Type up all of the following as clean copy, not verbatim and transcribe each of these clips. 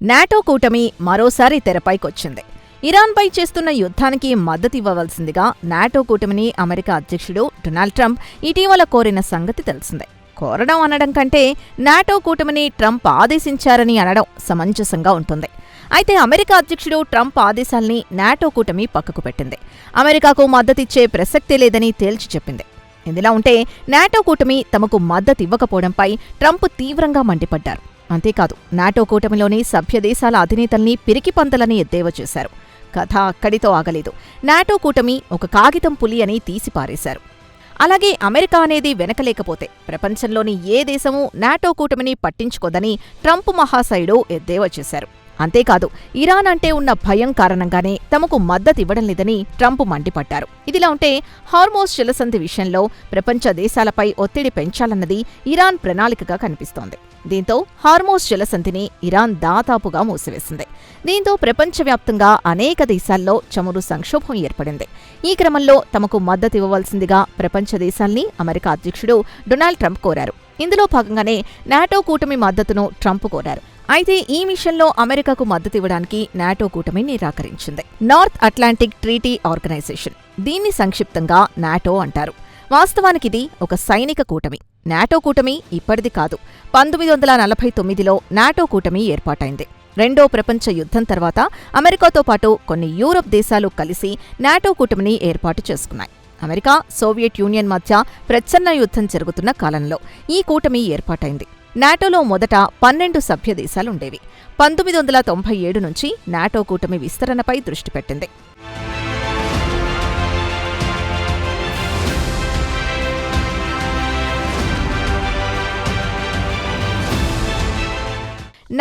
NATO కూటమి మరోసారి తెరపైకొచ్చింది. ఇరాన్పై చేస్తున్న యుద్ధానికి మద్దతివ్వవలసిందిగా నాటో కూటమిని అమెరికా అధ్యక్షుడు డొనాల్డ్ ట్రంప్ ఇటీవల కోరిన సంగతి తెలిసిందే. కోరడం అనడం కంటే నాటో కూటమిని ట్రంప్ ఆదేశించారని అనడం సమంజసంగా ఉంటుంది. అయితే అమెరికా అధ్యక్షుడు ట్రంప్ ఆదేశాల్ని నాటో కూటమి పక్కకు పెట్టింది. అమెరికాకు మద్దతిచ్చే ప్రసక్తే లేదని తేల్చి చెప్పింది. ఇదిలా ఉంటే నాటో కూటమి తమకు మద్దతివ్వకపోవడంపై ట్రంప్ తీవ్రంగా మండిపడ్డారు. అంతేకాదు, నాటో కూటమిలోని సభ్యదేశాల అధినేతల్ని పిరికిపందలని ఎద్దేవా చేశారు. కథ అక్కడితో ఆగలేదు. నాటో కూటమి ఒక కాగితం పులి అని తీసిపారేశారు. అలాగే అమెరికా అనేది వెనకలేకపోతే ప్రపంచంలోని ఏ దేశమూ నాటో కూటమిని పట్టించుకోదని ట్రంప్ మహాశయుడు ఎద్దేవా చేశారు. అంతేకాదు, ఇరాన్ అంటే ఉన్న భయం కారణంగానే తమకు మద్దతివ్వడం లేదని ట్రంప్ మండిపడ్డారు. ఇదిలా ఉంటే హార్మోజ్ జలసంధి విషయంలో ప్రపంచ దేశాలపై ఒత్తిడి పెంచాలన్నది ఇరాన్ ప్రణాళికగా కనిపిస్తోంది. దీంతో హార్మోజ్ జలసంధిని ఇరాన్ దాదాపుగా మూసివేసింది. దీంతో ప్రపంచవ్యాప్తంగా అనేక దేశాల్లో చమురు సంక్షోభం ఏర్పడింది. ఈ క్రమంలో తమకు మద్దతివ్వవలసిందిగా ప్రపంచ దేశాల్ని అమెరికా అధ్యక్షుడు డొనాల్డ్ ట్రంప్ కోరారు. ఇందులో భాగంగానే నాటో కూటమి మద్దతును ట్రంప్ కోరారు. అయితే ఈ మిషన్లో అమెరికాకు మద్దతివ్వడానికి నాటో కూటమి నిరాకరించింది. నార్త్ అట్లాంటిక్ ట్రీటీ ఆర్గనైజేషన్, దీన్ని సంక్షిప్తంగా నాటో అంటారు. వాస్తవానికిది ఒక సైనిక కూటమి. నాటో కూటమి ఇప్పటిది కాదు. 1949లో నాటో కూటమి ఏర్పాటైంది. రెండో ప్రపంచ యుద్ధం తర్వాత అమెరికాతో పాటు కొన్ని యూరప్ దేశాలు కలిసి నాటో కూటమిని ఏర్పాటు చేసుకున్నాయి. అమెరికా, సోవియట్ యూనియన్ మధ్య ప్రచ్ఛన్న యుద్ధం జరుగుతున్న కాలంలో ఈ కూటమి ఏర్పాటైంది. నాటోలో మొదట 12 సభ్య దేశాలుండేవి. 1997 నుంచి నాటో కూటమి విస్తరణపై దృష్టి పెట్టింది.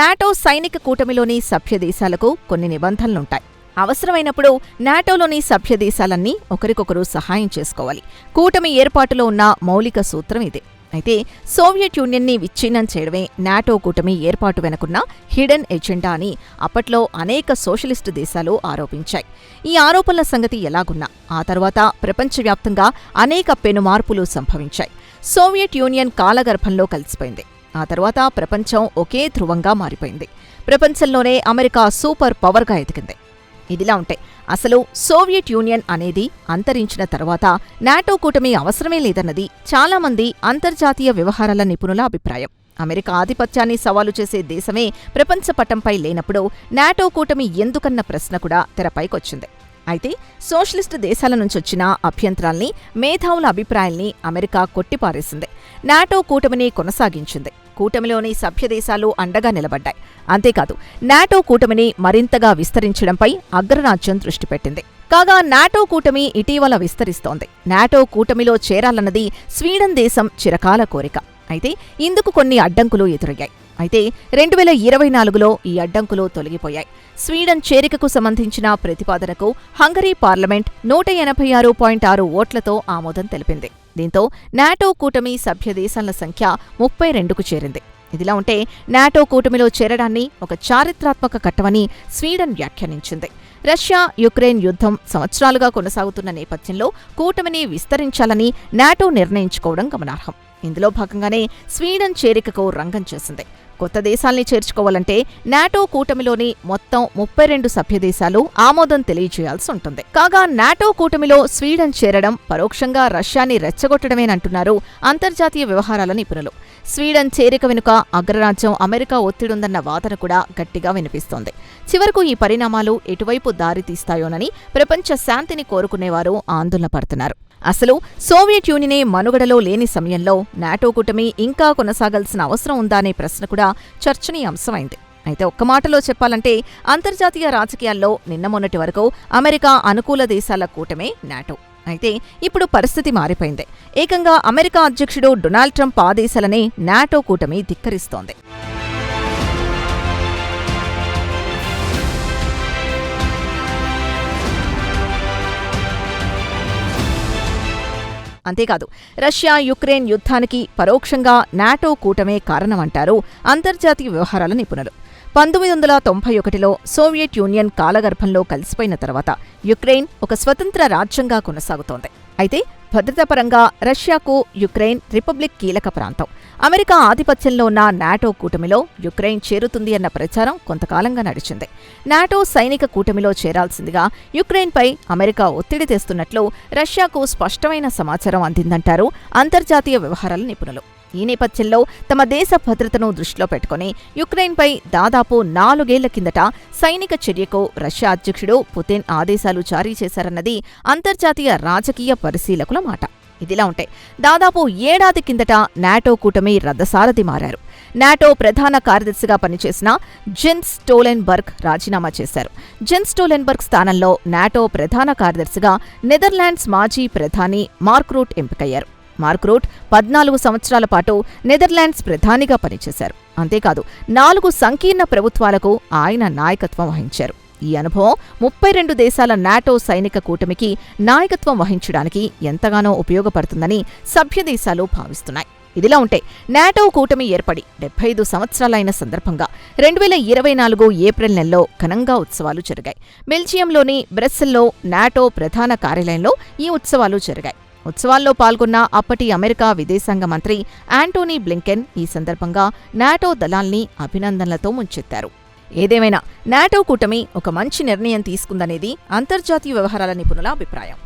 నాటో సైనిక కూటమిలోని సభ్యదేశాలకు కొన్ని నిబంధనలుంటాయి. అవసరమైనప్పుడు నాటోలోని సభ్యదేశాలన్నీ ఒకరికొకరు సహాయం చేసుకోవాలి. కూటమి ఏర్పాటులో ఉన్న మౌలిక సూత్రం ఇదే. అయితే సోవియట్ యూనియన్ని విచ్ఛిన్నం చేయడమే నాటో కూటమి ఏర్పాటు వెనుకున్న హిడెన్ ఎజెండా అని అప్పట్లో అనేక సోషలిస్టు దేశాలు ఆరోపించాయి. ఈ ఆరోపణల సంగతి ఎలాగున్నా ఆ తర్వాత ప్రపంచవ్యాప్తంగా అనేక పెనుమార్పులు సంభవించాయి. సోవియట్ యూనియన్ కాలగర్భంలో కలిసిపోయింది. ఆ తర్వాత ప్రపంచం ఒకే ధ్రువంగా మారిపోయింది. ప్రపంచంలోనే అమెరికా సూపర్ పవర్గా ఎదిగింది. ఇదిలా ఉంటే అసలు సోవియట్ యూనియన్ అనేది అంతరించిన తర్వాత నాటో కూటమి అవసరమే లేదన్నది చాలామంది అంతర్జాతీయ వ్యవహారాల నిపుణుల అభిప్రాయం. అమెరికా ఆధిపత్యాన్ని సవాలు చేసే దేశమే ప్రపంచ పటంపై లేనప్పుడు నాటో కూటమి ఎందుకన్న ప్రశ్న కూడా తెరపైకొచ్చింది. అయితే సోషలిస్టు దేశాల నుంచొచ్చిన అభ్యంతరాల్ని, మేధావుల అభిప్రాయాల్ని అమెరికా కొట్టిపారేసింది. నాటో కూటమిని కొనసాగించింది. కూటమిలోని సభ్యదేశాలు అండగా నిలబడ్డాయి. అంతేకాదు, నాటో కూటమిని మరింతగా విస్తరించడంపై అగ్రరాజ్యం దృష్టి పెట్టింది. కాగా నాటో కూటమి ఇటీవల విస్తరిస్తోంది. నాటో కూటమిలో చేరాలన్నది స్వీడన్ దేశం చిరకాల కోరిక. అయితే ఇందుకు కొన్ని అడ్డంకులు ఎదురయ్యాయి. అయితే 2024లో ఈ అడ్డంకులు తొలగిపోయాయి. స్వీడన్ చేరికకు సంబంధించిన ప్రతిపాదనకు హంగరీ పార్లమెంట్ 186.6 ఓట్లతో ఆమోదం తెలిపింది. దీంతో నాటో కూటమి సభ్యదేశాల సంఖ్య 32కు చేరింది. ఇదిలా ఉంటే నాటో కూటమిలో చేరడాన్ని ఒక చారిత్రాత్మక ఘట్టమని స్వీడన్ వ్యాఖ్యానించింది. రష్యా యుక్రెయిన్ యుద్ధం సంవత్సరాలుగా కొనసాగుతున్న నేపథ్యంలో కూటమిని విస్తరించాలని నాటో నిర్ణయించుకోవడం గమనార్హం. ఇందులో భాగంగానే స్వీడన్ చేరికకు రంగం చేసింది. కొత్త దేశాల్ని చేర్చుకోవాలంటే నాటో కూటమిలోని మొత్తం 32 సభ్యదేశాలు ఆమోదం తెలియజేయాల్సి ఉంటుంది. కాగా నాటో కూటమిలో స్వీడన్ చేరడం పరోక్షంగా రష్యాని రెచ్చగొట్టడమేనంటున్నారు అంతర్జాతీయ వ్యవహారాల నిపుణులు. స్వీడన్ చేరిక వెనుక అగ్రరాజ్యం అమెరికా ఒత్తిడుందన్న వాదన కూడా గట్టిగా వినిపిస్తోంది. చివరకు ఈ పరిణామాలు ఎటువైపు దారితీస్తాయోనని ప్రపంచ శాంతిని కోరుకునేవారు ఆందోళన పడుతున్నారు. అసలు సోవియట్ యూనియనే మనుగడలో లేని సమయంలో నాటో కూటమి ఇంకా కొనసాగాల్సిన అవసరం ఉందా అనే ప్రశ్న కూడా చర్చనీయాంశమైంది. అయితే ఒక్క మాటలో చెప్పాలంటే అంతర్జాతీయ రాజకీయాల్లో నిన్న మొన్నటి వరకు అమెరికా అనుకూల దేశాల కూటమే నాటో. అయితే ఇప్పుడు పరిస్థితి మారిపోయింది. ఏకంగా అమెరికా అధ్యక్షుడు డొనాల్డ్ ట్రంప్ ఆదేశాలనే నాటో కూటమి ధిక్కరిస్తోంది. అంతేకాదు, రష్యా యుక్రెయిన్ యుద్ధానికి పరోక్షంగా నాటో కూటమే కారణమంటారు అంతర్జాతీయ వ్యవహారాల నిపుణులు. 1991లో సోవియట్ యూనియన్ కాలగర్భంలో కలిసిపోయిన తర్వాత యుక్రెయిన్ ఒక స్వతంత్ర రాజ్యంగా కొనసాగుతోంది. అయితే భద్రతాపరంగా రష్యాకు యుక్రెయిన్ రిపబ్లిక్ కీలక ప్రాంతం. అమెరికా ఆధిపత్యంలో ఉన్న నాటో కూటమిలో యుక్రెయిన్ చేరుతుంది అన్న ప్రచారం కొంతకాలంగా నడిచింది. నాటో సైనిక కూటమిలో చేరాల్సిందిగా యుక్రెయిన్పై అమెరికా ఒత్తిడి తెస్తున్నట్లు రష్యాకు స్పష్టమైన సమాచారం అందిందంటారు అంతర్జాతీయ వ్యవహారాల నిపుణులు. ఈ నేపథ్యంలో తమ దేశ భద్రతను దృష్టిలో పెట్టుకుని యుక్రెయిన్పై దాదాపు 4 ఏళ్ల కిందట సైనిక చర్యకు రష్యా అధ్యక్షుడు పుతిన్ ఆదేశాలు జారీ చేశారన్నది అంతర్జాతీయ రాజకీయ పరిశీలకుల మాట. ఇదిలా ఉంటే దాదాపు ఏడాది కిందట నాటో కూటమి రథసారథి మారారు. నాటో ప్రధాన కార్యదర్శిగా పనిచేసిన జెన్స్ స్టోలెన్బర్గ్ రాజీనామా చేశారు. జెన్స్ స్టోలెన్బర్గ్ స్థానంలో నాటో ప్రధాన కార్యదర్శిగా నెదర్లాండ్స్ మాజీ ప్రధాని మార్క్ రూట్ ఎంపికయ్యారు. మార్క్ రూట్ 14 సంవత్సరాల పాటు నెదర్లాండ్స్ ప్రధానిగా పనిచేశారు. అంతేకాదు 4 సంకీర్ణ ప్రభుత్వాలకు ఆయన నాయకత్వం వహించారు. ఈ అనుభవం 32 దేశాల నాటో సైనిక కూటమికి నాయకత్వం వహించడానికి ఎంతగానో ఉపయోగపడుతుందని సభ్యదేశాలు భావిస్తున్నాయి. ఇదిలా ఉంటే నాటో కూటమి ఏర్పడి 75 సంవత్సరాలైన సందర్భంగా 2024 ఏప్రిల్ నెలలో ఘనంగా ఉత్సవాలు జరిగాయి. బెల్జియంలోని బ్రస్సెల్లో నాటో ప్రధాన కార్యాలయంలో ఈ ఉత్సవాలు జరిగాయి. ఉత్సవాల్లో పాల్గొన్న అప్పటి అమెరికా విదేశాంగ మంత్రి యాంటోనీ బ్లింకెన్ ఈ సందర్భంగా నాటో దళాల్ని అభినందనలతో ముంచెత్తారు. ఏదేమైనా నాటో కూటమి ఒక మంచి నిర్ణయం తీసుకుందనేది అంతర్జాతీయ వ్యవహారాల నిపుణుల అభిప్రాయం.